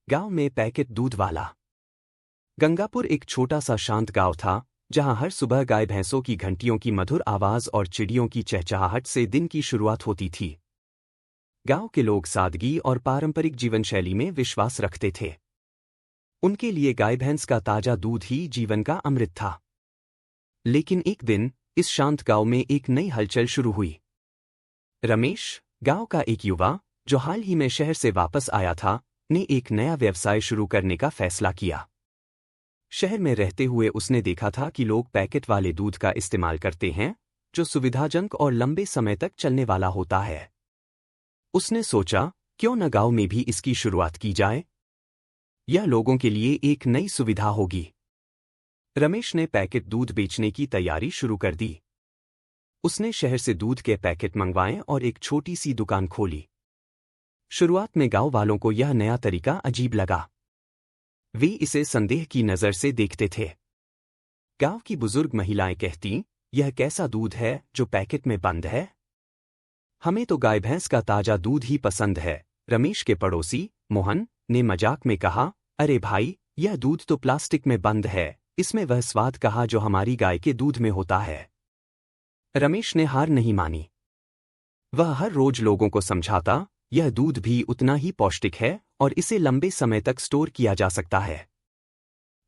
गांव में पैकेट दूध वाला। गंगापुर एक छोटा सा शांत गांव था, जहां हर सुबह गाय भैंसों की घंटियों की मधुर आवाज और चिड़ियों की चहचहाहट से दिन की शुरुआत होती थी। गांव के लोग सादगी और पारंपरिक जीवनशैली में विश्वास रखते थे। उनके लिए गाय भैंस का ताजा दूध ही जीवन का अमृत था। लेकिन एक दिन इस शांत गांव में एक नई हलचल शुरू हुई। रमेश, गांव का एक युवा जो हाल ही में शहर से वापस आया था, ने एक नया व्यवसाय शुरू करने का फैसला किया। शहर में रहते हुए उसने देखा था कि लोग पैकेट वाले दूध का इस्तेमाल करते हैं, जो सुविधाजनक और लंबे समय तक चलने वाला होता है। उसने सोचा, क्यों न गांव में भी इसकी शुरुआत की जाए। यह लोगों के लिए एक नई सुविधा होगी। रमेश ने पैकेट दूध बेचने की तैयारी शुरू कर दी। उसने शहर से दूध के पैकेट मंगवाए और एक छोटी सी दुकान खोली। शुरुआत में गांव वालों को यह नया तरीका अजीब लगा। वे इसे संदेह की नज़र से देखते थे। गांव की बुजुर्ग महिलाएं कहती, यह कैसा दूध है जो पैकेट में बंद है? हमें तो गाय भैंस का ताजा दूध ही पसंद है। रमेश के पड़ोसी मोहन ने मजाक में कहा, अरे भाई, यह दूध तो प्लास्टिक में बंद है, इसमें वह स्वाद कहाँ जो हमारी गाय के दूध में होता है। रमेश ने हार नहीं मानी। वह हर रोज लोगों को समझाता, यह दूध भी उतना ही पौष्टिक है और इसे लंबे समय तक स्टोर किया जा सकता है।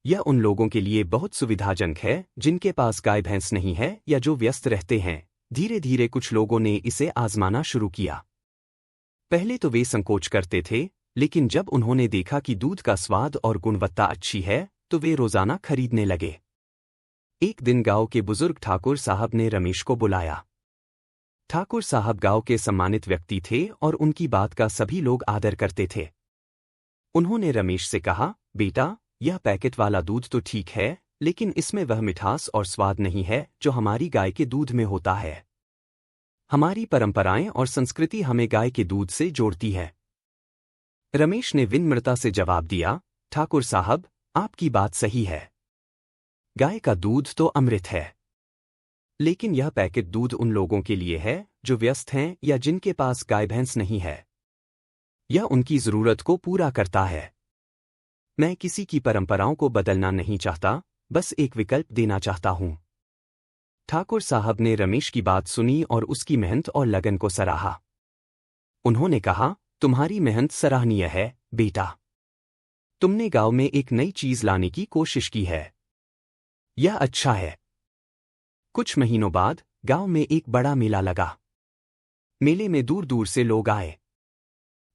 यह उन लोगों के लिए बहुत सुविधाजनक है जिनके पास गाय भैंस नहीं है या जो व्यस्त रहते हैं। धीरे धीरे कुछ लोगों ने इसे आजमाना शुरू किया। पहले तो वे संकोच करते थे, लेकिन जब उन्होंने देखा कि दूध का स्वाद और गुणवत्ता अच्छी है, तो वे रोजाना खरीदने लगे। एक दिन गांव के बुजुर्ग ठाकुर साहब ने रमेश को बुलाया। ठाकुर साहब गांव के सम्मानित व्यक्ति थे और उनकी बात का सभी लोग आदर करते थे। उन्होंने रमेश से कहा, बेटा, यह पैकेट वाला दूध तो ठीक है, लेकिन इसमें वह मिठास और स्वाद नहीं है जो हमारी गाय के दूध में होता है। हमारी परंपराएं और संस्कृति हमें गाय के दूध से जोड़ती है। रमेश ने विनम्रता से जवाब दिया, ठाकुर साहब, आपकी बात सही है। गाय का दूध तो अमृत है। लेकिन यह पैकेट दूध उन लोगों के लिए है जो व्यस्त हैं या जिनके पास गाय भैंस नहीं है। यह उनकी जरूरत को पूरा करता है। मैं किसी की परंपराओं को बदलना नहीं चाहता, बस एक विकल्प देना चाहता हूं। ठाकुर साहब ने रमेश की बात सुनी और उसकी मेहनत और लगन को सराहा। उन्होंने कहा, तुम्हारी मेहनत सराहनीय है, बेटा। तुमने गांव में एक नई चीज लाने की कोशिश की है। यह अच्छा है। कुछ महीनों बाद गांव में एक बड़ा मेला लगा। मेले में दूर दूर से लोग आए।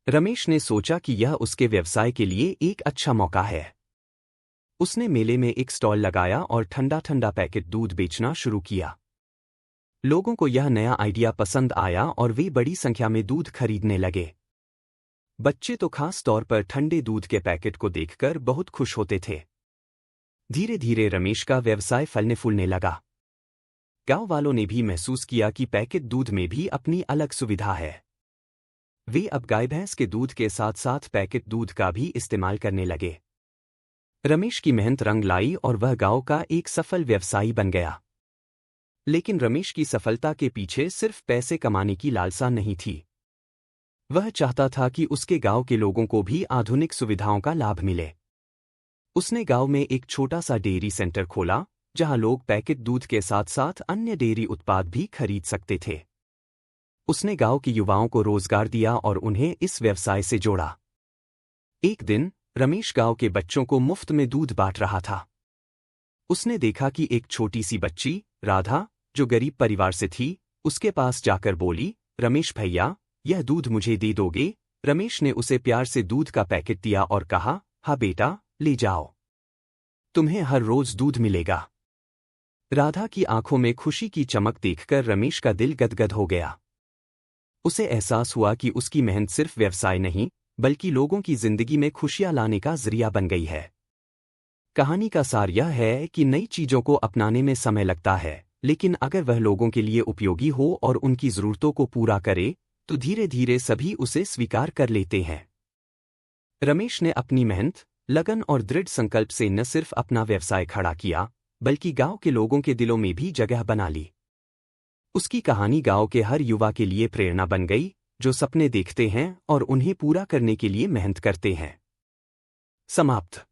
रमेश ने सोचा कि यह उसके व्यवसाय के लिए एक अच्छा मौका है। उसने मेले में एक स्टॉल लगाया और ठंडा ठंडा पैकेट दूध बेचना शुरू किया। लोगों को यह नया आइडिया पसंद आया और वे बड़ी संख्या में दूध खरीदने लगे। बच्चे तो खास तौर पर ठंडे दूध के पैकेट को देखकर बहुत खुश होते थे। धीरे धीरे रमेश का व्यवसाय फलने फूलने लगा। गांव वालों ने भी महसूस किया कि पैकेट दूध में भी अपनी अलग सुविधा है। वे अब गाय भैंस के दूध के साथ साथ पैकेट दूध का भी इस्तेमाल करने लगे। रमेश की मेहनत रंग लाई और वह गांव का एक सफल व्यवसायी बन गया। लेकिन रमेश की सफलता के पीछे सिर्फ पैसे कमाने की लालसा नहीं थी। वह चाहता था कि उसके गांव के लोगों को भी आधुनिक सुविधाओं का लाभ मिले। उसने गांव में एक छोटा सा डेयरी सेंटर खोला, जहां लोग पैकेट दूध के साथ साथ अन्य डेयरी उत्पाद भी खरीद सकते थे। उसने गांव के युवाओं को रोजगार दिया और उन्हें इस व्यवसाय से जोड़ा। एक दिन रमेश गांव के बच्चों को मुफ्त में दूध बांट रहा था। उसने देखा कि एक छोटी सी बच्ची, राधा, जो गरीब परिवार से थी, उसके पास जाकर बोली, रमेश भैया, यह दूध मुझे दे दोगे? रमेश ने उसे प्यार से दूध का पैकेट दिया और कहा, हाँ बेटा, ले जाओ। तुम्हें हर रोज दूध मिलेगा। राधा की आंखों में खुशी की चमक देखकर रमेश का दिल गदगद हो गया। उसे एहसास हुआ कि उसकी मेहनत सिर्फ व्यवसाय नहीं, बल्कि लोगों की जिंदगी में खुशियां लाने का जरिया बन गई है। कहानी का सार यह है कि नई चीजों को अपनाने में समय लगता है, लेकिन अगर वह लोगों के लिए उपयोगी हो और उनकी जरूरतों को पूरा करे, तो धीरे धीरे सभी उसे स्वीकार कर लेते हैं। रमेश ने अपनी मेहनत, लगन और दृढ़ संकल्प से न सिर्फ अपना व्यवसाय खड़ा किया, बल्कि गांव के लोगों के दिलों में भी जगह बना ली। उसकी कहानी गांव के हर युवा के लिए प्रेरणा बन गई, जो सपने देखते हैं और उन्हें पूरा करने के लिए मेहनत करते हैं। समाप्त।